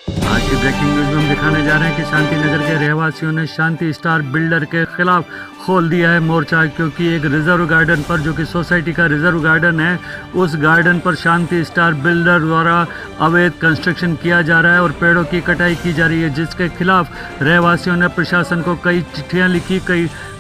आज की breaking news में हम दिखाने जा रहे हैं कि शांति नगर के रहवासियों ने शांति स्टार बिल्डर के खिलाफ खोल दिया है मोर्चा, क्योंकि एक रिजर्व गार्डन पर, जो कि सोसाइटी का रिजर्व गार्डन है, उस गार्डन पर शांति स्टार बिल्डर द्वारा अवैध कंस्ट्रक्शन किया जा रहा है और पेड़ों की कटाई की जा रही है, जिसके खिलाफ रहवासियों ने प्रशासन को कई चिट्ठियाँ लिखी,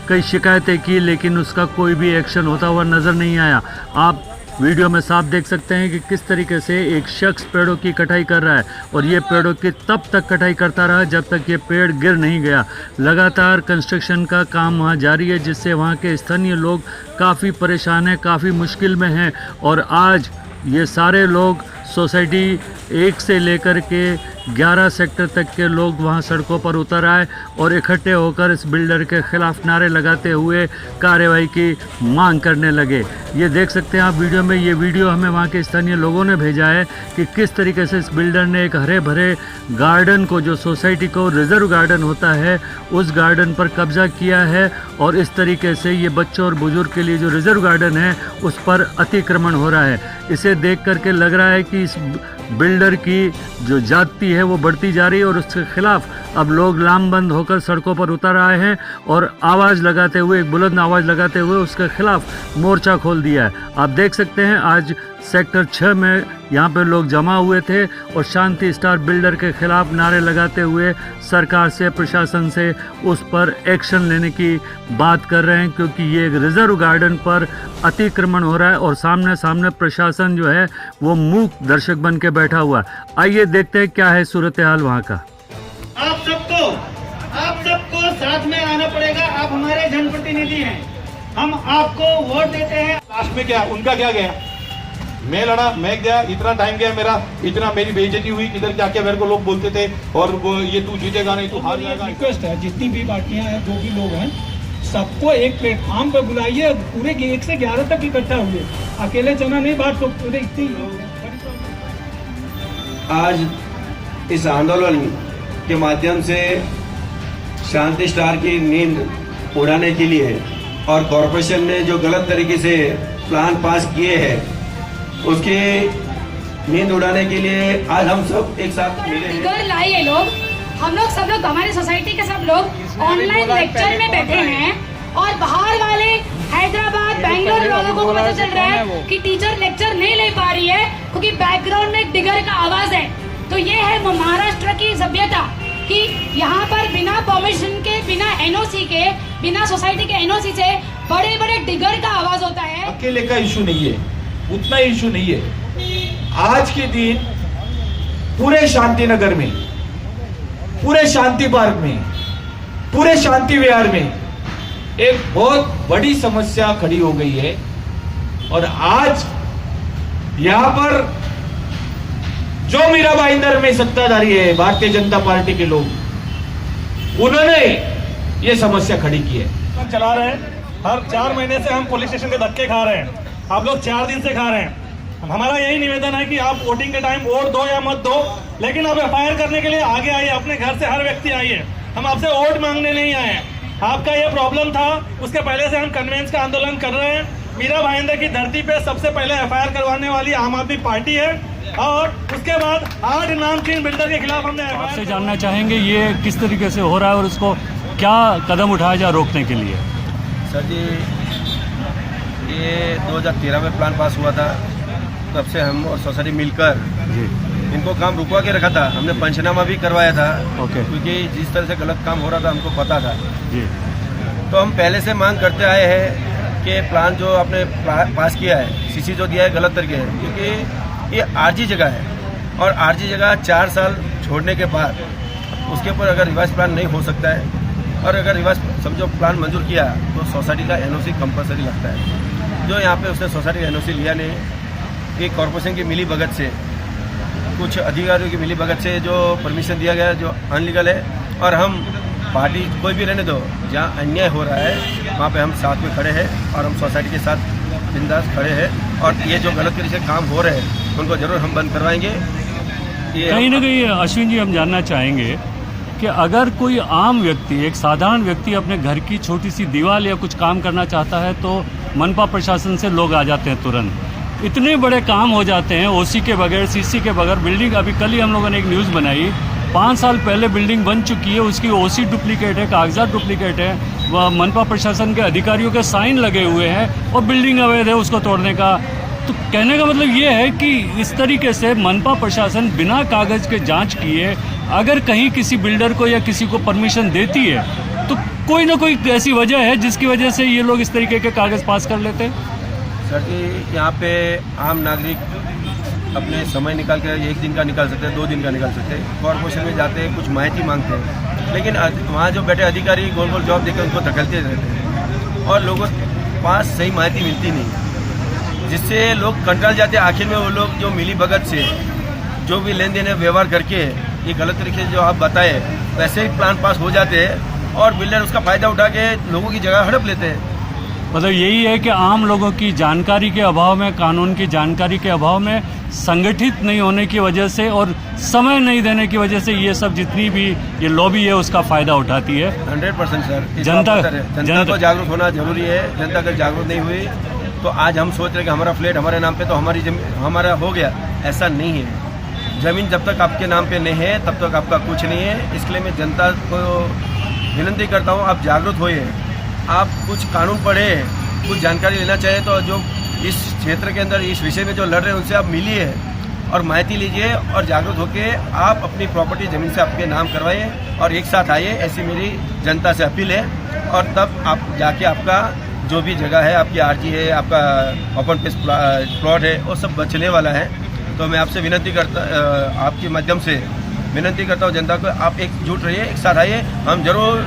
कई शिकायतें की, लेकिन उसका कोई भी एक्शन होता हुआ नज़र नहीं आया। आप वीडियो में साफ देख सकते हैं कि किस तरीके से एक शख्स पेड़ों की कटाई कर रहा है और ये पेड़ों की तब तक कटाई करता रहा जब तक ये पेड़ गिर नहीं गया। लगातार कंस्ट्रक्शन का काम वहाँ जारी है, जिससे वहाँ के स्थानीय लोग काफ़ी परेशान हैं, काफ़ी मुश्किल में हैं। और आज ये सारे लोग सोसाइटी 1 से लेकर के 11 सेक्टर तक के लोग वहां सड़कों पर उतर आए और इकट्ठे होकर इस बिल्डर के खिलाफ नारे लगाते हुए कार्रवाई की मांग करने लगे। ये देख सकते हैं आप वीडियो में, ये वीडियो हमें वहां के स्थानीय लोगों ने भेजा है कि किस तरीके से इस बिल्डर ने एक हरे भरे गार्डन को, जो सोसाइटी को रिजर्व गार्डन होता है, उस गार्डन पर कब्जा किया है और इस तरीके से ये बच्चों और बुजुर्ग के लिए जो रिजर्व गार्डन है उस पर अतिक्रमण हो रहा है। इसे देख करके लग रहा है कि इस बिल्डर की जो जाति है वो बढ़ती जा रही है और उसके खिलाफ अब लोग लामबंद होकर सड़कों पर उतर आए हैं और आवाज़ लगाते हुए, एक बुलंद आवाज़ लगाते हुए उसके खिलाफ मोर्चा खोल दिया है। आप देख सकते हैं आज सेक्टर 6 में यहाँ पे लोग जमा हुए थे और शांति स्टार बिल्डर के खिलाफ नारे लगाते हुए सरकार से, प्रशासन से उस पर एक्शन लेने की बात कर रहे हैं, क्योंकि ये एक रिजर्व गार्डन पर अतिक्रमण हो रहा है और सामने सामने प्रशासन जो है वो मूक दर्शक बन के बैठा हुआ है। आइए देखते हैं क्या है सूरत हाल वहाँ का। आप सबको साथ में आना पड़ेगा। आप हमारे जनप्रतिनिधि हैं, हम आपको वोट देते हैं। लास्ट में क्या उनका क्या गया? मैं लड़ा, मैं गया, इतना टाइम गया मेरा, इतना मेरी बेइज्जती हुई, इधर जाके मेरे को लोग बोलते थे और वो ये तू जीतेगा नहीं, तू हार जाएगा। रिक्वेस्ट है जितनी भी पार्टियां हैं, जो भी लोग हैं, सबको एक प्लेटफॉर्म पर बुलाइए। पूरे 1 से 11 तक इकट्ठा हुए, अकेले चना नहीं बात तो पूरे इतनी। आज इस आंदोलन के माध्यम से शांति स्टार की नींद उड़ाने के लिए और कॉरपोरेशन ने जो गलत तरीके से प्लान पास किए हैं उसकी नींद उड़ाने के लिए आज हम सब एक साथ मिले हैं। लाइए लोग, हम लोग सब लोग, हमारी सोसाइटी के सब लोग ऑनलाइन लेक्चर में बैठे हैं और बाहर वाले हैदराबाद, बेंगलोर वालों को पता चल रहा है कि टीचर लेक्चर नहीं ले पा रही है क्योंकि बैकग्राउंड में एक डिगर का आवाज है। तो ये है महाराष्ट्र की सभ्यता कि यहाँ पर बिना परमिशन के, बिना एनओसी के, बिना सोसाइटी के एनओसी से बड़े बड़े डिगर का आवाज होता है। अकेले का इशू नहीं है, उतना इशू नहीं है। आज के दिन पूरे शांति नगर में, पूरे शांति पार्क में, पूरे शांति विहार में एक बहुत बड़ी समस्या खड़ी हो गई है और आज यहां पर जो मीरा भाईंदर में सत्ताधारी है, भारतीय जनता पार्टी के लोग, उन्होंने ये समस्या खड़ी की है। हम चला रहे हैं, हर 4 महीने से हम पुलिस स्टेशन के धक्के खा रहे हैं, आप लोग 4 दिन से खा रहे हैं। हमारा यही निवेदन है कि आप वोटिंग के टाइम वोट दो या मत दो, लेकिन अब एफआईआर करने के लिए आगे आइए, अपने घर से हर व्यक्ति आइए। हम आपसे वोट मांगने नहीं आए हैं। आपका ये प्रॉब्लम था, उसके पहले से हम कन्वेंस का आंदोलन कर रहे हैं। मीरा भाईंदर की धरती पे सबसे पहले एफआईआर करवाने वाली आम आदमी पार्टी है और उसके बाद 8 नामचीन बिल्डर के खिलाफ हमने आपसे जानना चाहेंगे ये किस तरीके से हो रहा है और उसको क्या कदम उठाया जाए रोकने के लिए। सर जी, ये 2013 में प्लान पास हुआ था, तब से हम और सोसाइटी मिलकर इनको काम रुकवा के रखा था। हमने पंचनामा भी करवाया था, क्योंकि जिस तरह से गलत काम हो रहा था हमको पता था जी। तो हम पहले से मांग करते आए हैं कि प्लान जो आपने पास किया है, सीसी जो दिया है, गलत तरीके है, क्योंकि ये आरजी जगह है और आरजी जगह 4 साल छोड़ने के बाद उसके ऊपर अगर रिवाइज प्लान नहीं हो सकता है और अगर रिवाइज समझो प्लान मंजूर किया तो सोसाइटी का एनओसी कंपलसरी लगता है। जो यहाँ पे उसने सोसाइटी का एनओसी लिया नहीं, एक कॉरपोरेशन की मिली भगत से, कुछ अधिकारियों की मिली भगत से जो परमिशन दिया गया जो अनलीगल है। और हम पार्टी कोई भी रहने दो, जहाँ अन्याय हो रहा है वहाँ पे हम साथ में खड़े हैं और हम सोसाइटी के साथ बिंदास खड़े हैं और ये जो गलत तरीके से काम हो रहे हैं उनको जरूर हम बंद करवाएंगे। कहीं ना कहीं अश्विन जी हम जानना चाहेंगे कि अगर कोई आम व्यक्ति, एक साधारण व्यक्ति अपने घर की छोटी सी दीवार या कुछ काम करना चाहता है तो मनपा प्रशासन से लोग आ जाते हैं तुरंत, इतने बड़े काम हो जाते हैं ओसी के बगैर, सीसी के बगैर। बिल्डिंग अभी कल ही हम लोगों ने एक न्यूज़ बनाई, 5 साल पहले बिल्डिंग बन चुकी है, उसकी ओसी डुप्लीकेट है, कागजात डुप्लीकेट है, वह मनपा प्रशासन के अधिकारियों के साइन लगे हुए हैं और बिल्डिंग अवैध है उसको तोड़ने का। तो कहने का मतलब ये है कि इस तरीके से मनपा प्रशासन बिना कागज़ के जांच किए अगर कहीं किसी बिल्डर को या किसी को परमिशन देती है तो कोई ना कोई ऐसी वजह है जिसकी वजह से ये लोग इस तरीके के कागज़ पास कर लेते हैं। सर जी, यहाँ पे आम नागरिक अपने समय निकाल कर 1 दिन का निकाल सकते हैं, 2 दिन का निकाल सकते हैं। कॉर्पोरेशन में जाते हैं, कुछ माहिती मांगते हैं, लेकिन वहाँ जो बैठे अधिकारी गोल गोल जॉब देकर उनको धकेलते रहते हैं और लोगों के पास सही माहिती मिलती नहीं, जिससे लोग कंटाल जाते हैं। आखिर में वो लोग जो मिली भगत से जो भी लेन देन व्यवहार करके ये गलत तरीके से जो आप बताए वैसे ही प्लान पास हो जाते हैं और बिल्डर उसका फ़ायदा उठा के लोगों की जगह हड़प लेते हैं। मतलब यही है कि आम लोगों की जानकारी के अभाव में, कानून की जानकारी के अभाव में, संगठित नहीं होने की वजह से और समय नहीं देने की वजह से ये सब जितनी भी ये लॉबी है उसका फ़ायदा उठाती है। 100% सर। जनता को जागरूक होना जरूरी है। जनता अगर जागरूक नहीं हुई तो आज हम सोच रहे कि हमारा फ्लैट हमारे नाम पे तो हमारी जमीन हमारा हो गया, ऐसा नहीं है। ज़मीन जब तक आपके नाम पे नहीं है तब तक आपका कुछ नहीं है। इसके लिए मैं जनता को विनती करता हूँ, आप जागरूक होइए, आप कुछ कानून पढ़े, कुछ जानकारी लेना चाहे तो जो इस क्षेत्र के अंदर इस विषय में जो लड़ रहे हैं उनसे आप मिलिए और माहिती लीजिए और जागरूक होकर आप अपनी प्रॉपर्टी ज़मीन से आपके नाम करवाइए और एक साथ आइए, ऐसी मेरी जनता से अपील है। और तब आप जाके आपका जो भी जगह है, आपकी आरजी है, आपका ओपन स्पेस प्लॉट है, वो सब बचने वाला है। तो मैं आपसे विनती करता, आपके माध्यम से विनती करता हूँ जनता को, आप एकजुट रहिए, एक साथ आइए, हम जरूर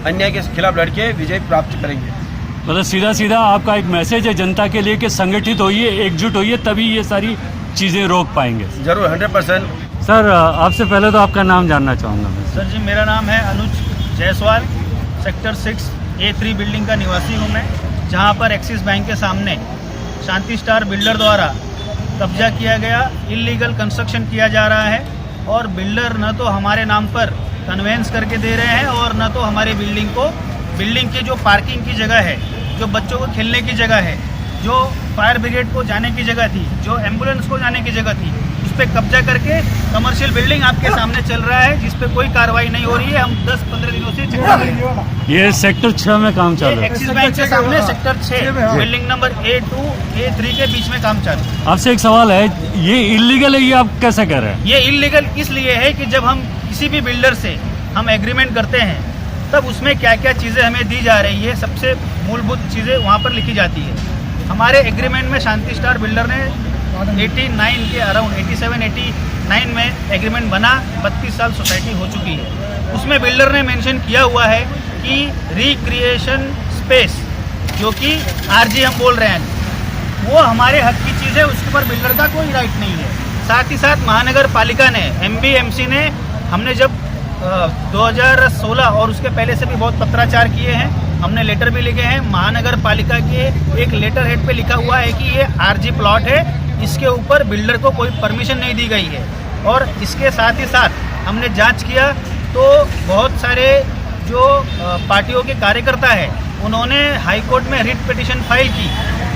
अन्याय के खिलाफ लड़के विजय प्राप्त करेंगे। मतलब सीधा सीधा आपका एक मैसेज है जनता के लिए कि संगठित होइए, एकजुट होइए, तभी ये सारी चीज़ें रोक पाएंगे। जरूर 100%। सर, आपसे पहले तो आपका नाम जानना चाहूँगा मैं। सर जी, मेरा नाम है अनुज जायसवाल, सेक्टर 6A3 बिल्डिंग का निवासी हूँ मैं, जहाँ पर एक्सिस बैंक के सामने शांति स्टार बिल्डर द्वारा कब्जा किया गया, इलीगल कंस्ट्रक्शन किया जा रहा है और बिल्डर न तो हमारे नाम पर कन्वेंस करके दे रहे हैं और न तो हमारी बिल्डिंग की जो पार्किंग की जगह है, जो बच्चों को खेलने की जगह है, जो फायर ब्रिगेड को जाने की जगह थी, जो एम्बुलेंस को जाने की जगह थी, उस पर कब्जा करके कमर्शियल बिल्डिंग आपके सामने चल रहा है, जिस पे कोई कार्रवाई नहीं हो रही है। हम 10-15 दिनों से चेक कर रहे हैं। ये सेक्टर 6 में काम चालू है। एक्सिस बैंक के सामने sector 6 building number A2 A3 के बीच में काम चालू है। आपसे एक सवाल है, ये इलीगल है, ये आप कैसे कह रहे हैं? ये इलीगल इसलिए है कि जब हम किसी भी बिल्डर से हम एग्रीमेंट करते हैं तब उसमें क्या क्या चीज़ें हमें दी जा रही है, सबसे मूलभूत चीज़ें वहाँ पर लिखी जाती है। हमारे एग्रीमेंट में शांति स्टार बिल्डर ने 89 के अराउंड 87-89 में एग्रीमेंट बना, 32 साल सोसाइटी हो चुकी है। उसमें बिल्डर ने मेंशन किया हुआ है कि रिक्रिएशन स्पेस, जो कि आरजी हम बोल रहे हैं, वो हमारे हक की चीज़ है, उसके ऊपर बिल्डर का कोई राइट नहीं है। साथ ही साथ महानगर पालिका ने, MBMC ने, हमने जब 2016 और उसके पहले से भी बहुत पत्राचार किए हैं, हमने लेटर भी लिखे हैं। महानगर पालिका के एक लेटर हेड पे लिखा हुआ है कि ये आरजी प्लॉट है, इसके ऊपर बिल्डर को कोई परमिशन नहीं दी गई है। और इसके साथ ही साथ हमने जांच किया तो बहुत सारे जो पार्टियों के कार्यकर्ता हैं, उन्होंने हाई कोर्ट में रिट पिटीशन फाइल की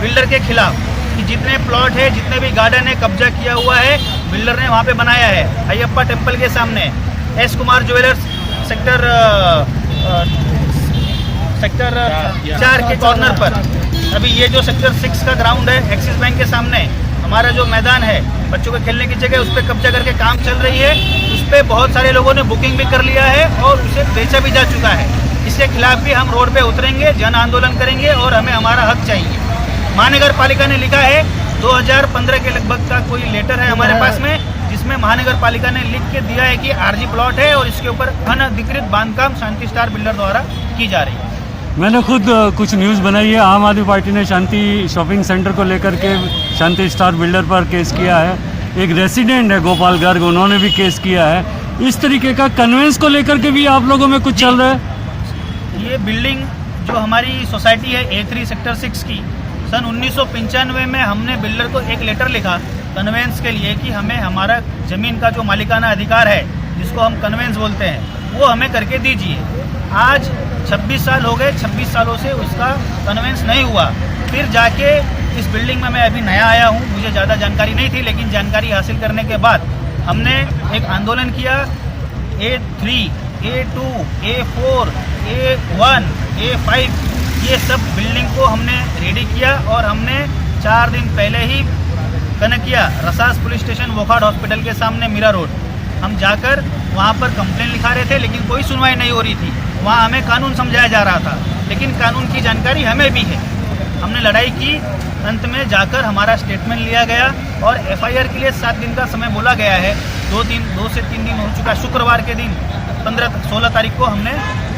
बिल्डर के खिलाफ कि जितने प्लॉट है, जितने भी गार्डन है, कब्जा किया हुआ है, बिल्डर ने वहाँ पे बनाया है। अयप्पा टेम्पल के सामने, एस कुमार ज्वेलर्स सेक्टर 4 के कॉर्नर पर, अभी ये जो सेक्टर 6 का ग्राउंड है, एक्सिस बैंक के सामने हमारा जो मैदान है, बच्चों के खेलने की जगह, उस पर कब्जा करके काम चल रही है। उस पर बहुत सारे लोगों ने बुकिंग भी कर लिया है और उसे बेचा भी जा चुका है। इसके खिलाफ भी हम रोड पे उतरेंगे, जन आंदोलन करेंगे और हमें हमारा हक चाहिए। महानगर पालिका ने लिखा है, 2015 के लगभग का कोई लेटर है हमारे पास में, जिसमें महानगर पालिका ने लिख के दिया है कि आरजी प्लॉट है और इसके ऊपर अनधिकृत बांधकाम शांति स्टार बिल्डर द्वारा की जा रही है। मैंने खुद कुछ न्यूज़ बनाई है, आम आदमी पार्टी ने शांति शॉपिंग सेंटर को लेकर के शांति स्टार बिल्डर पर केस किया है। एक रेसिडेंट है गोपाल गर्ग, उन्होंने भी केस किया है। इस तरीके का कन्वेंस को लेकर के भी आप लोगों में कुछ चल रहा है? ये बिल्डिंग जो हमारी सोसाइटी है A3 सेक्टर 6 की, सन 1995 में हमने बिल्डर को एक लेटर लिखा कन्वेंस के लिए कि हमें हमारा ज़मीन का जो मालिकाना अधिकार है, जिसको हम कन्वेंस बोलते हैं, वो हमें करके दीजिए। आज 26 साल हो गए, 26 सालों से उसका कन्वेंस नहीं हुआ। फिर जाके इस बिल्डिंग में मैं अभी नया आया हूँ, मुझे ज़्यादा जानकारी नहीं थी, लेकिन जानकारी हासिल करने के बाद हमने एक आंदोलन किया। A3, A2, A4, A1, A5 ये सब बिल्डिंग को हमने रेडी किया और हमने 4 दिन पहले ही कनेक्ट किया रसास पुलिस स्टेशन वोखाड हॉस्पिटल के सामने मीरा रोड। हम जाकर वहाँ पर कंप्लेंट लिखा रहे थे, लेकिन कोई सुनवाई नहीं हो रही थी। वहाँ हमें कानून समझाया जा रहा था, लेकिन कानून की जानकारी हमें भी है। हमने लड़ाई की, अंत में जाकर हमारा स्टेटमेंट लिया गया और FIR के लिए 7 दिन का समय बोला गया है। 2 से 3 दिन हो चुका। शुक्रवार के दिन 16 तारीख को हमने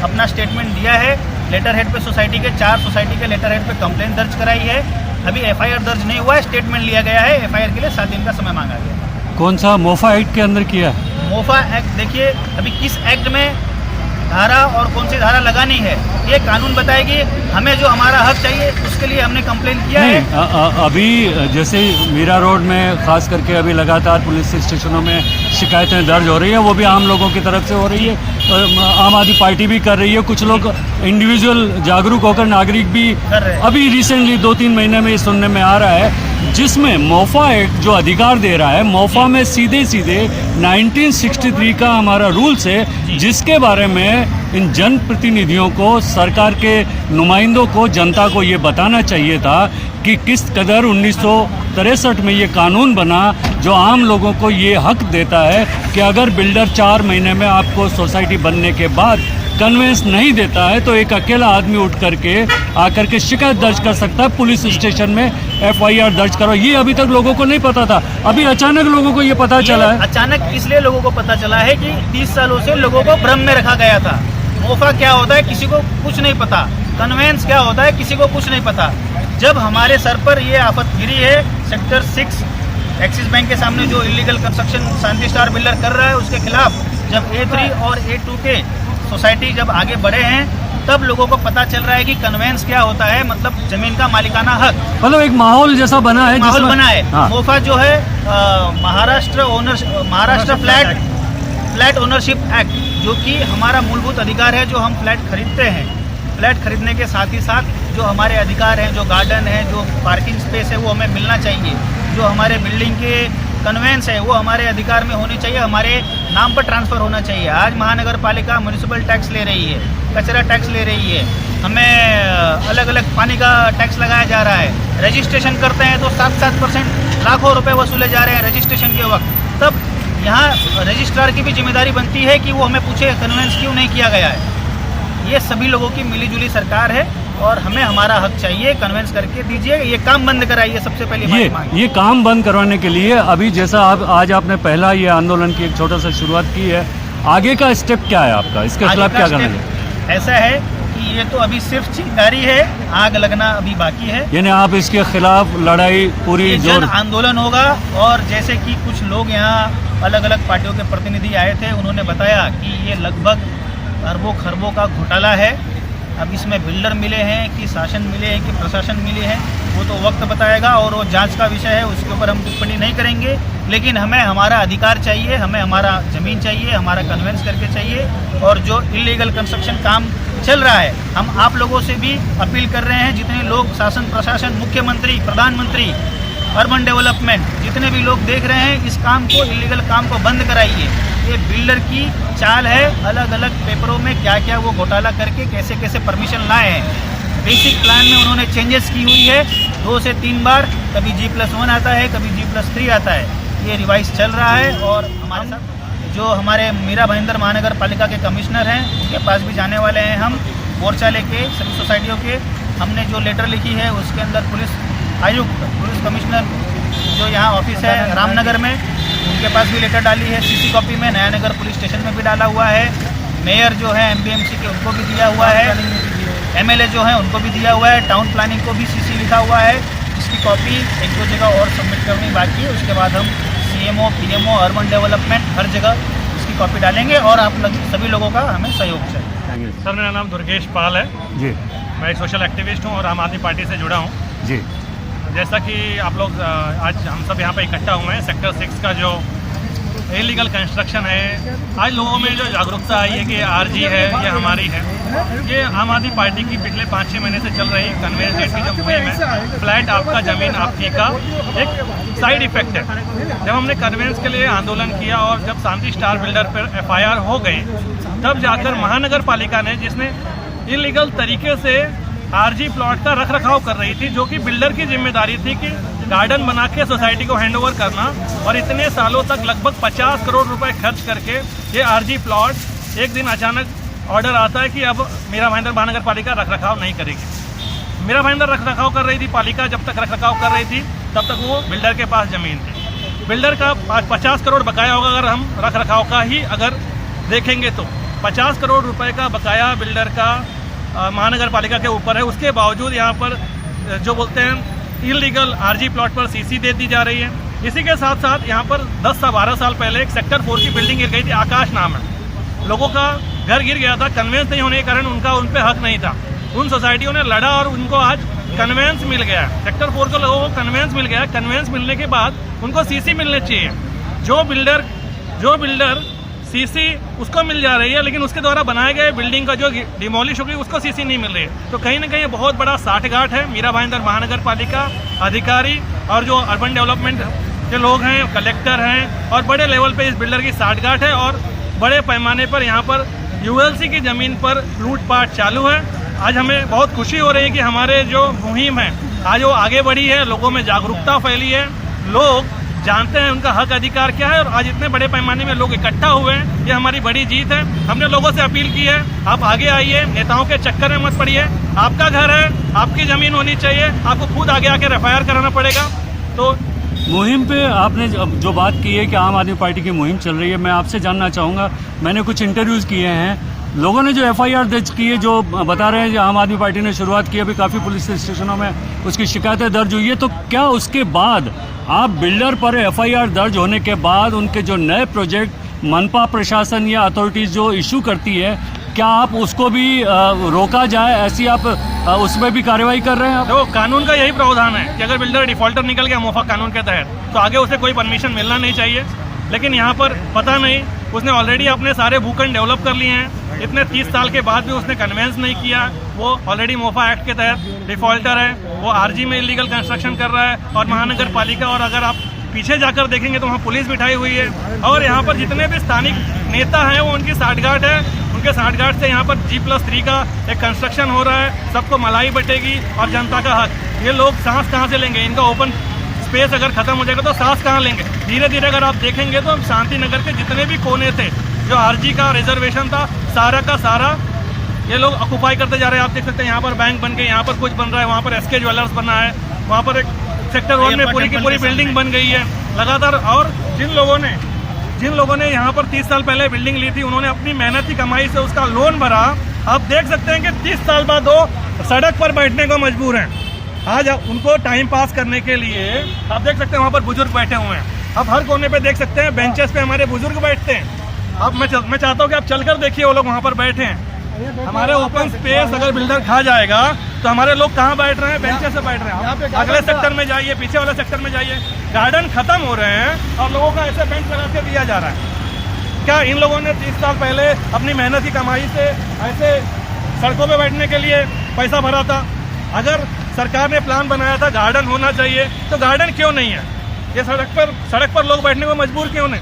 अपना स्टेटमेंट दिया है। लेटर हेड पे सोसाइटी के 4 सोसाइटी के लेटर हेड पे कंप्लेंट दर्ज कराई है। अभी FIR दर्ज नहीं हुआ है, स्टेटमेंट लिया गया है। FIR के लिए 7 दिन का समय मांगा गया। कौन सा मोफा एक्ट के अंदर किया? मोफा एक्ट देखिए, अभी किस एक्ट में धारा और कौन सी धारा लगानी है ये कानून बताएगी। हमें जो हमारा हक चाहिए उसके लिए हमने कंप्लेंट किया है। अभी जैसे मीरा रोड में खास करके अभी लगातार पुलिस स्टेशनों में शिकायतें दर्ज हो रही है, वो भी आम लोगों की तरफ से हो रही है। आम आदमी पार्टी भी कर रही है, कुछ लोग इंडिविजुअल जागरूक होकर नागरिक भी कर रहे हैं। अभी रिसेंटली 2-3 महीने में ये सुनने में आ रहा है, जिसमें मोफा एक्ट जो अधिकार दे रहा है, मोफा में सीधे 1963 का हमारा रूल्स है, जिसके बारे में इन जनप्रतिनिधियों को, सरकार के नुमाइंदों को, जनता को ये बताना चाहिए था कि किस कदर 1963 में ये कानून बना जो आम लोगों को ये हक देता है कि अगर बिल्डर 4 महीने में आपको सोसाइटी बनने के बाद कन्वेंस नहीं देता है तो एक अकेला आदमी उठ करके आकर के शिकायत दर्ज कर सकता है पुलिस स्टेशन में, FIR दर्ज करो। ये अभी तक लोगों को नहीं पता था, अभी अचानक लोगों को ये पता चला है। अचानक इसलिए लोगों को पता चला है कि 30 सालों से लोगों को भ्रम में रखा गया था। मोफा क्या होता है किसी को कुछ नहीं पता, कन्वेंस क्या होता है किसी को कुछ नहीं पता। जब हमारे सर पर ये आफत गिरी है, सेक्टर 6 एक्सिस बैंक के सामने जो इलीगल कंस्ट्रक्शन शांति स्टार बिल्डर कर रहा है उसके खिलाफ जब A3 और A2 के सोसाइटी जब आगे बढ़े हैं, तब लोगों को पता चल रहा है कि कन्वेंस क्या होता है, मतलब जमीन का मालिकाना हक। मतलब एक माहौल जैसा बना है, माहौल बना है। हाँ। मोफा जो है महाराष्ट्र फ्लैट ओनरशिप एक्ट, जो कि हमारा मूलभूत अधिकार है, जो हम फ्लैट खरीदते हैं। फ्लैट खरीदने के साथ ही साथ जो हमारे अधिकार हैं, जो गार्डन है, जो पार्किंग स्पेस है, वो हमें मिलना चाहिए। जो हमारे बिल्डिंग के कन्वेंस है वो हमारे अधिकार में होनी चाहिए, हमारे नाम पर ट्रांसफ़र होना चाहिए। आज महानगर पालिका म्यूनिसिपल टैक्स ले रही है, कचरा टैक्स ले रही है, हमें अलग अलग पानी का टैक्स लगाया जा रहा है। रजिस्ट्रेशन करते हैं तो 7% लाखों रुपए वसूले जा रहे हैं रजिस्ट्रेशन के वक्त। तब यहाँ रजिस्ट्रार की भी जिम्मेदारी बनती है कि वो हमें पूछे कन्वेंस क्यों नहीं किया गया है। ये सभी लोगों की मिलीजुली सरकार है और हमें हमारा हक चाहिए, कन्वेंस करके दीजिए, ये काम बंद कराइए। सबसे पहले ये काम बंद करवाने के लिए अभी जैसा आज आपने पहला ये आंदोलन की एक छोटा सा शुरुआत की है, आगे का स्टेप क्या है आपका, इसके खिलाफ क्या करना है? ऐसा है कि ये तो अभी सिर्फ चिंगारी है, आग लगना अभी बाकी है। यानी आप इसके खिलाफ लड़ाई पूरी जन आंदोलन होगा। और जैसे कि कुछ लोग यहाँ अलग अलग पार्टियों के प्रतिनिधि आए थे, उन्होंने बताया कि ये लगभग अरबों खरबों का घोटाला है। अब इसमें बिल्डर मिले हैं कि शासन मिले हैं कि प्रशासन मिले हैं, वो तो वक्त बताएगा और वो जांच का विषय है, उसके ऊपर हम टिप्पणी नहीं करेंगे। लेकिन हमें हमारा अधिकार चाहिए, हमें हमारा ज़मीन चाहिए, हमारा कन्वेंस करके चाहिए। और जो इलीगल कंस्ट्रक्शन काम चल रहा है, हम आप लोगों से भी अपील कर रहे हैं, जितने लोग शासन प्रशासन, मुख्यमंत्री, प्रधानमंत्री, अर्बन डेवलपमेंट, जितने भी लोग देख रहे हैं, इस काम को, इलीगल काम को बंद कराइए। ये बिल्डर की चाल है, अलग अलग पेपरों में क्या क्या वो घोटाला करके कैसे कैसे परमिशन लाए हैं। बेसिक प्लान में उन्होंने चेंजेस की हुई है 2 से 3 बार, कभी G+1 आता है, कभी G+3 आता है। ये रिवाइज चल रहा है। और हमारे साथ जो हमारे मीरा भाईंदर महानगर पालिका के कमिश्नर हैं, उनके पास भी जाने वाले हैं हम, मोर्चा लेके सभी सोसाइटियों के। हमने जो लेटर लिखी है उसके अंदर पुलिस आयुक्त, पुलिस कमिश्नर जो यहाँ ऑफिस है रामनगर में, उनके पास भी लेटर डाली है। CC कॉपी में नया नगर पुलिस स्टेशन में भी डाला हुआ है। मेयर जो है MBMC के, उनको भी दिया हुआ है। MLA जो है उनको भी दिया हुआ है। टाउन प्लानिंग को भी CC लिखा हुआ है। इसकी कॉपी 1-2 जगह और सबमिट करनी बाकी है। उसके बाद हम CMO, PMO, अर्बन डेवलपमेंट, हर जगह इसकी कॉपी डालेंगे और आप सभी लोगों का हमें सहयोग चाहिए। सर, मेरा नाम दुर्गेश पाल है जी। मैं एक सोशल एक्टिविस्ट हूँ और आम आदमी पार्टी से जुड़ा हूँ जी। जैसा कि आप लोग आज हम सब यहाँ पे इकट्ठा हुए हैं, सेक्टर 6 का जो इलीगल कंस्ट्रक्शन है। आज लोगों में जो जागरूकता आई है कि आरजी है ये हमारी है, ये आम आदमी पार्टी की पिछले 5-6 महीने से चल रही कन्वेंस डेट की जो मुहिम है, फ्लैट आपका ज़मीन आपकी का एक साइड इफेक्ट है। जब हमने कन्वेंस के लिए आंदोलन किया और जब शांति स्टार बिल्डर पर FIR हो गए, तब जाकर महानगर पालिका ने, जिसने इलीगल तरीके से आरजी प्लॉट का रख रखाव कर रही थी, जो कि बिल्डर की जिम्मेदारी थी कि गार्डन बना के सोसाइटी को हैंडओवर करना, और इतने सालों तक लगभग 50 करोड़ रुपए खर्च करके ये आरजी प्लॉट, एक दिन अचानक ऑर्डर आता है कि अब मीरा भाईंदर महानगर पालिका रख रखाव नहीं करेगी। मीरा भाईंदर रख रखाव कर रही थी, पालिका जब तक रख रखाव कर रही थी तब तक वो बिल्डर के पास जमीन थी। बिल्डर का 50 करोड़ बकाया होगा, अगर हम रख रखाव का ही अगर देखेंगे तो 50 करोड़ रुपए का बकाया बिल्डर का महानगर पालिका के ऊपर है। उसके बावजूद यहाँ पर जो बोलते हैं इलीगल आरजी प्लॉट पर सीसी दे दी जा रही है। इसी के साथ साथ यहाँ पर 10 से 12 साल पहले एक सेक्टर 4 की बिल्डिंग गिर गई थी, आकाश नाम है। लोगों का घर गिर गया था, कन्वेंस नहीं होने के कारण उनका उन पर हक नहीं था। उन सोसाइटियों ने लड़ा और उनको आज कन्वेंस मिल गया। सेक्टर 4 के लोगों को कन्वेंस मिल गया। कन्वेंस मिलने के बाद उनको सीसी मिलने चाहिए। जो बिल्डर सीसी उसको मिल जा रही है, लेकिन उसके द्वारा बनाए गए बिल्डिंग का जो डिमोलिश हो गई उसको सीसी नहीं मिल रही है। तो कहीं ना कहीं बहुत बड़ा साठगांठ है मीरा भाईंदर महानगर पालिका अधिकारी और जो अर्बन डेवलपमेंट के लोग हैं, कलेक्टर हैं, और बड़े लेवल पे इस बिल्डर की साठगांठ है और बड़े पैमाने पर यहाँ पर ULC की ज़मीन पर लूटपाट चालू है। आज हमें बहुत खुशी हो रही है कि हमारे जो मुहिम है आज वो आगे बढ़ी है, लोगों में जागरूकता फैली है, लोग जानते हैं उनका हक अधिकार क्या है, और आज इतने बड़े पैमाने में लोग इकट्ठा हुए हैं, ये हमारी बड़ी जीत है। हमने लोगों से अपील की है, आप आगे आइए, नेताओं के चक्कर में मत पड़िए। आपका घर है, आपकी ज़मीन होनी चाहिए, आपको खुद आगे आके FIR कराना पड़ेगा। तो मुहिम पे आपने जो बात की है कि आम आदमी पार्टी की मुहिम चल रही है, मैं आपसे जानना चाहूँगा, मैंने कुछ इंटरव्यूज़ किए हैं, लोगों ने जो FIR दर्ज की है, जो बता रहे हैं कि आम आदमी पार्टी ने शुरुआत की, अभी काफ़ी पुलिस स्टेशनों में उसकी शिकायतें दर्ज हुई है, तो क्या उसके बाद आप बिल्डर पर FIR दर्ज होने के बाद उनके जो नए प्रोजेक्ट मनपा प्रशासन या अथॉरिटीज़ जो इशू करती है, क्या आप उसको भी रोका जाए, ऐसी आप उसमें भी कार्रवाई कर रहे हैं? तो कानून का यही प्रावधान है कि अगर बिल्डर डिफॉल्टर निकल गया मोफा कानून के तहत, तो आगे उसे कोई परमिशन मिलना नहीं चाहिए। लेकिन यहाँ पर पता नहीं, उसने ऑलरेडी अपने सारे भूखंड डेवलप कर लिए हैं, इतने 30 साल के बाद भी उसने कन्वेंस नहीं किया, वो ऑलरेडी मोफा एक्ट के तहत डिफॉल्टर है, वो आरजी में इलीगल कंस्ट्रक्शन कर रहा है। और महानगर पालिका, और अगर आप पीछे जाकर देखेंगे तो वहाँ पुलिस बिठाई हुई है, और यहाँ पर जितने भी स्थानिक नेता हैं वो उनकी साठगांठ है, उनके साठगांठ से यहाँ पर G+3 का एक कंस्ट्रक्शन हो रहा है, सबको मलाई बटेगी और जनता का हक। ये लोग सांस कहाँ से लेंगे? इनका ओपन स्पेस अगर खत्म हो जाएगा तो सांस कहाँ लेंगे? धीरे धीरे अगर आप देखेंगे तो शांति नगर के जितने भी कोने थे, जो आरजी का रिजर्वेशन था, सारा का सारा ये लोग ऑक्युपाई करते जा रहे हैं। आप देख सकते हैं यहाँ पर बैंक बन गई, यहाँ पर कुछ बन रहा है, वहाँ पर SK ज्वेलर्स बना है, वहाँ पर एक सेक्टर 1 में पूरी की पूरी बिल्डिंग बन गई है लगातार। और जिन लोगों ने यहाँ पर 30 साल पहले बिल्डिंग ली थी, उन्होंने अपनी मेहनत की कमाई से उसका लोन भरा। आप देख सकते हैं कि 30 साल बाद वो सड़क पर बैठने को मजबूर हैं। आज उनको टाइम पास करने के लिए आप देख सकते हैं वहाँ पर बुजुर्ग बैठे हुए हैं। आप हर कोने पे देख सकते हैं बेंचेस पे हमारे बुजुर्ग बैठते हैं। अब मैं चाहता हूँ कि आप चलकर देखिए, वो लोग वहाँ पर बैठे हैं। हमारे ओपन स्पेस अगर बिल्डर खा जाएगा तो हमारे लोग कहाँ बैठ रहे हैं? बेंचेस से बैठ रहे हैं। अगले सेक्टर में जाइए, पीछे वाले सेक्टर में जाइए, गार्डन खत्म हो रहे हैं और लोगों का ऐसे बेंच लगा के दिया जा रहा है। क्या इन लोगों ने 30 साल पहले अपनी मेहनत की कमाई से ऐसे सड़कों पे बैठने के लिए पैसा भरा था? अगर सरकार ने प्लान बनाया था गार्डन होना चाहिए, तो गार्डन क्यों नहीं है? ये सड़क पर लोग बैठने को मजबूर क्यों नहीं?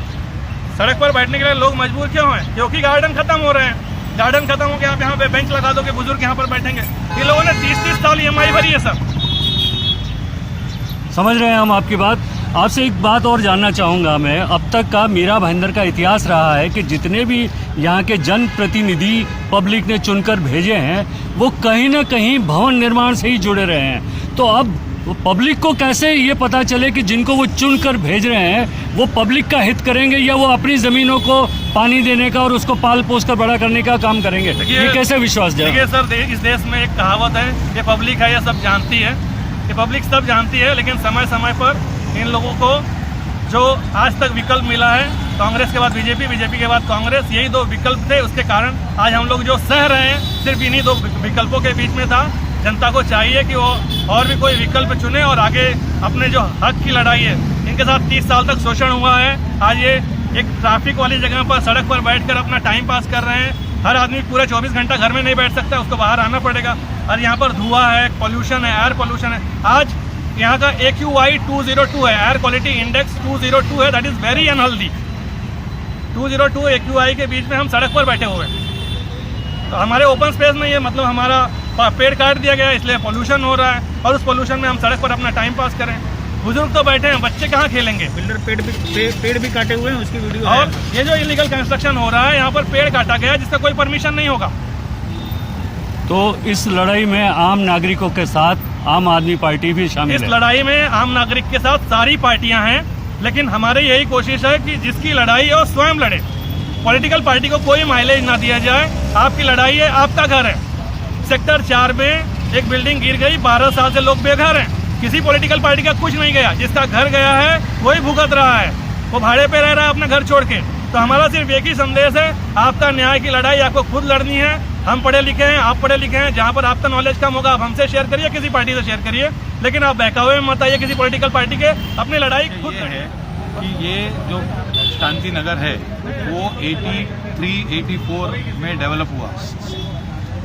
सड़क पर बैठने के लिए लोग मजबूर क्यों हैं? क्योंकि गार्डन खत्म हो रहे हैं। गार्डन खत्म हो गया, आप यहाँ पे बेंच लगा दो कि बुजुर्ग यहाँ पर बैठेंगे। ये लोगों ने 30-30 साल EMI भरी है सर। समझ रहे हैं हम आपकी बात। आपसे एक बात और जानना चाहूँगा मैं, अब तक का मीरा भाईंदर का इतिहास रहा है कि जितने भी यहाँ के जनप्रतिनिधि पब्लिक ने चुनकर भेजे हैं, वो कहीं ना कहीं भवन निर्माण से ही जुड़े रहे हैं। तो अब पब्लिक को कैसे ये पता चले कि जिनको वो चुनकर भेज रहे हैं वो पब्लिक का हित करेंगे या वो अपनी ज़मीनों को पानी देने का और उसको पाल पोस कर बड़ा करने का काम करेंगे? ये कैसे विश्वास जाए? देखिए सर, इस देश में एक कहावत है, ये पब्लिक है, ये सब जानती है, ये पब्लिक सब जानती है। लेकिन समय समय पर इन लोगों को जो आज तक विकल्प मिला है, कांग्रेस के बाद बीजेपी, बीजेपी के बाद कांग्रेस, यही 2 विकल्प थे। उसके कारण आज हम लोग जो सह रहे हैं सिर्फ इन्हीं 2 विकल्पों के बीच में था। जनता को चाहिए कि वो और भी कोई विकल्प चुने और आगे अपने जो हक की लड़ाई है, इनके साथ 30 साल तक शोषण हुआ है, आज ये एक ट्रैफिक वाली जगह पर सड़क पर बैठकर अपना टाइम पास कर रहे हैं। हर आदमी पूरा 24 घंटा घर में नहीं बैठ सकता, उसको बाहर आना पड़ेगा। और यहाँ पर धुआं है, पोल्यूशन है, एयर पोल्यूशन है। आज यहाँ का AQI 202 है, एयर क्वालिटी इंडेक्स 202 है, that is very unhealthy. 202 AQI के बीच में हम सड़क पर बैठे हुए हैं। तो हमारे ओपन स्पेस में ये मतलब हमारा पेड़ काट दिया गया है, इसलिए पोल्यूशन हो रहा है और उस पोल्यूशन में हम सड़क पर अपना टाइम पास करें। बुजुर्ग तो बैठे हैं, बच्चे कहाँ खेलेंगे? बिल्डर पेड़ भी काटे हुए हैं, उसकी वीडियो और ये जो इलीगल कंस्ट्रक्शन हो रहा है, यहाँ पर पेड़ काटा गया जिसका कोई परमिशन नहीं होगा। तो इस लड़ाई में आम नागरिकों के साथ आम आदमी पार्टी भी शामिल इस है। लड़ाई में आम नागरिक के साथ सारी पार्टियां हैं, लेकिन हमारी यही कोशिश है कि जिसकी लड़ाई है वो स्वयं लड़े। पॉलिटिकल पार्टी को कोई माइलेज ना दिया जाए। आपकी लड़ाई है, आपका घर है। सेक्टर 4 में एक बिल्डिंग गिर गई, 12 साल से लोग बेघर हैं। किसी पॉलिटिकल पार्टी का कुछ नहीं गया, जिसका घर गया है वही भुगत रहा है, वो भाड़े पे रह रहा है अपना घर छोड़ के। तो हमारा सिर्फ एक ही संदेश है, आपका न्याय की लड़ाई आपको खुद लड़नी है। हम पढ़े लिखे हैं, आप पढ़े लिखे हैं, जहाँ पर आपका नॉलेज कम होगा आप हमसे शेयर करिए, किसी पार्टी से शेयर करिए, लेकिन आप बहकावे में मत आइए किसी पॉलिटिकल पार्टी के। अपनी लड़ाई खुद है कि ये जो शांति नगर है वो 83-84 में डेवलप हुआ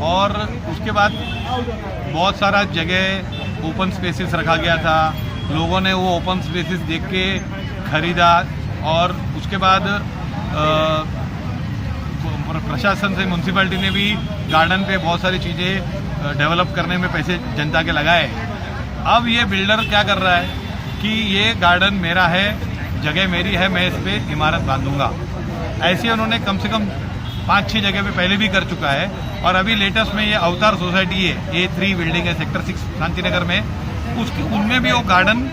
और उसके बाद बहुत सारा जगह ओपन स्पेसेस रखा गया था। लोगों ने वो ओपन स्पेसेस देख के खरीदा और उसके बाद प्रशासन से म्यूनसिपैलिटी ने भी गार्डन पे बहुत सारी चीज़ें डेवलप करने में पैसे जनता के लगाए। अब ये बिल्डर क्या कर रहा है कि ये गार्डन मेरा है, जगह मेरी है, मैं इस पर इमारत बांधूंगा। ऐसे उन्होंने कम से कम 5-6 जगह पे पहले भी कर चुका है और अभी लेटेस्ट में ये अवतार सोसाइटी है, A3 बिल्डिंग है सेक्टर 6 शांति नगर में, उनमें भी वो गार्डन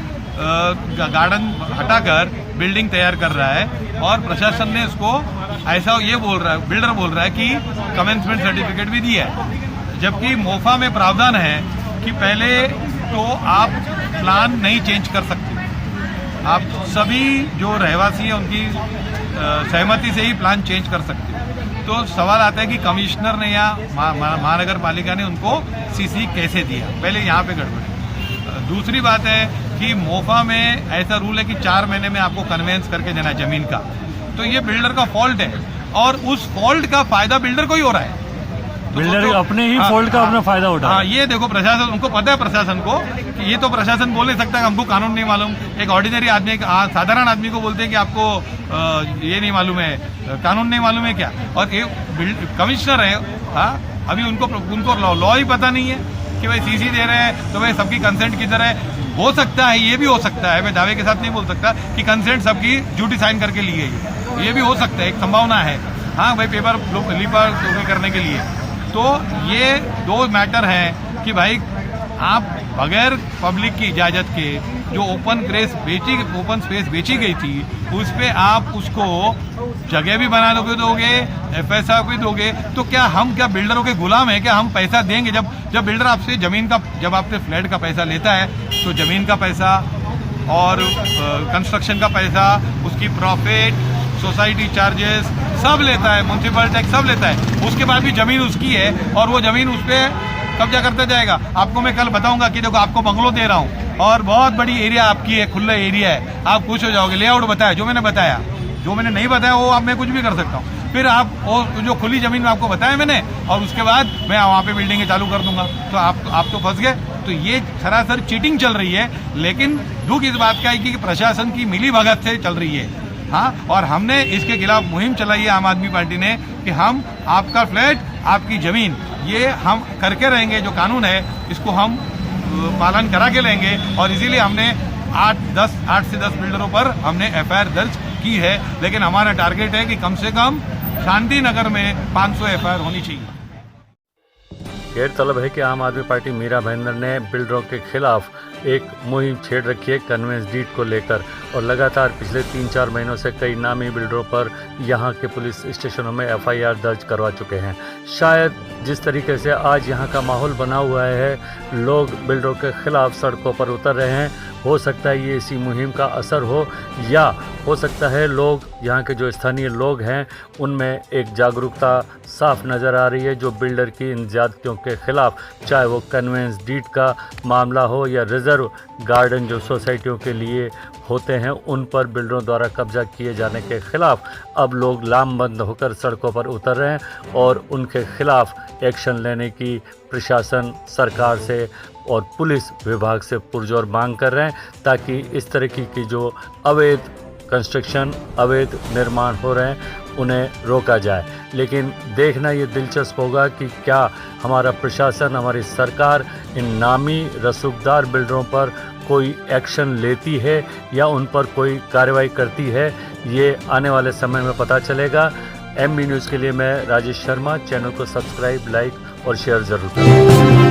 हटाकर बिल्डिंग तैयार कर रहा है और प्रशासन ने उसको ऐसा ये बोल रहा है, बिल्डर बोल रहा है कि कमेंसमेंट सर्टिफिकेट भी दिया है। जबकि मोफा में प्रावधान है कि पहले तो आप प्लान नहीं चेंज कर सकते, आप सभी जो रहवासी हैं उनकी सहमति से ही प्लान चेंज कर सकते हैं। तो सवाल आता है कि कमिश्नर ने या महानगर पालिका ने उनको CC कैसे दिया, पहले यहाँ पे गड़बड़ है। दूसरी बात है कि मोफा में ऐसा रूल है कि 4 महीने में आपको कन्वेंस करके देना है जमीन का, तो ये बिल्डर का फॉल्ट है और उस फॉल्ट का फायदा बिल्डर को ही हो रहा है। तो बिल्डर अपने ही फॉल्ट का अपना फायदा उठा। हाँ, ये देखो प्रशासन, उनको पता है प्रशासन को कि ये तो प्रशासन बोल नहीं सकता कि हमको कानून नहीं मालूम। एक ऑर्डिनरी आदमी, साधारण आदमी को बोलते हैं कि आपको ये नहीं मालूम है, कानून नहीं मालूम है क्या। और एक कमिश्नर है, हाँ, अभी उनको लॉ ही पता नहीं है कि भाई CC दे रहे हैं तो भाई सबकी कंसेंट किधर है। हो सकता है, ये भी हो सकता है, मैं दावे के साथ नहीं बोल सकता कि कंसेंट सबकी ड्यूटी साइन करके ली गई, ये भी हो सकता है, एक संभावना है। हाँ भाई, पेपर लीपर करने के लिए। तो ये 2 मैटर हैं कि भाई आप बगैर पब्लिक की इजाज़त के जो ओपन स्पेस बेची गई थी उस पे आप उसको जगह भी बना दोगे, FSR भी दोगे, तो क्या हम बिल्डरों के गुलाम हैं? क्या हम पैसा देंगे? जब बिल्डर आपसे जब आपसे फ्लैट का पैसा लेता है तो जमीन का पैसा और कंस्ट्रक्शन का पैसा, उसकी प्रॉफिट, सोसाइटी चार्जेस सब लेता है, म्यूनसिपल टैक्स सब लेता है। उसके बाद भी जमीन उसकी है और वो जमीन उस पर कब्जा करता जाएगा। आपको मैं कल बताऊंगा कि देखो आपको बंगलो दे रहा हूँ और बहुत बड़ी एरिया आपकी है, खुला एरिया है, आप खुश हो जाओगे। लेआउट बताया, जो मैंने बताया, जो मैंने नहीं बताया वो आप मैं कुछ भी कर सकता हूँ। फिर आप वो जो खुली जमीन में आपको बताया मैंने, और उसके बाद मैं वहाँ पे बिल्डिंगें चालू कर दूंगा, तो आप तो फंस गए। तो ये सरासर चीटिंग चल रही है। लेकिन दुख इस बात का है कि प्रशासन की मिली भगत से चल रही है। हाँ, और हमने इसके खिलाफ मुहिम चलाई है आम आदमी पार्टी ने कि हम आपका फ्लैट, आपकी जमीन, ये हम करके रहेंगे। जो कानून है इसको हम पालन करा के लेंगे और इसीलिए हमने 8 से 10 बिल्डरों पर हमने FIR दर्ज की है। लेकिन हमारा टारगेट है कि कम से कम शांति नगर में 500 FIR होनी चाहिए। गौरतलब है कि आम आदमी पार्टी मीरा भाईंदर ने बिल्डरों के खिलाफ एक मुहिम छेड़ रखी है कन्वेंस डीड को लेकर, और लगातार पिछले 3-4 महीनों से कई नामी बिल्डरों पर यहां के पुलिस स्टेशनों में FIR दर्ज करवा चुके हैं। शायद जिस तरीके से आज यहां का माहौल बना हुआ है, लोग बिल्डरों के खिलाफ सड़कों पर उतर रहे हैं, हो सकता है ये इसी मुहिम का असर हो, या हो सकता है लोग, यहाँ के जो स्थानीय लोग हैं उनमें एक जागरूकता साफ नज़र आ रही है जो बिल्डर की इन ज़्यादतियों के ख़िलाफ़, चाहे वो कन्वेंस डीड का मामला हो या रिज़र्व गार्डन जो सोसाइटियों के लिए होते हैं उन पर बिल्डरों द्वारा कब्जा किए जाने के ख़िलाफ़ अब लोग लामबंद होकर सड़कों पर उतर रहे हैं और उनके ख़िलाफ़ एक्शन लेने की प्रशासन, सरकार से और पुलिस विभाग से पुरजोर मांग कर रहे हैं ताकि इस तरीके की जो अवैध कंस्ट्रक्शन, अवैध निर्माण हो रहे हैं उन्हें रोका जाए। लेकिन देखना ये दिलचस्प होगा कि क्या हमारा प्रशासन, हमारी सरकार इन नामी रसूखदार बिल्डरों पर कोई एक्शन लेती है या उन पर कोई कार्रवाई करती है, ये आने वाले समय में पता चलेगा। MB न्यूज़ के लिए मैं राजेश शर्मा। चैनल को सब्सक्राइब, लाइक और शेयर ज़रूर करें।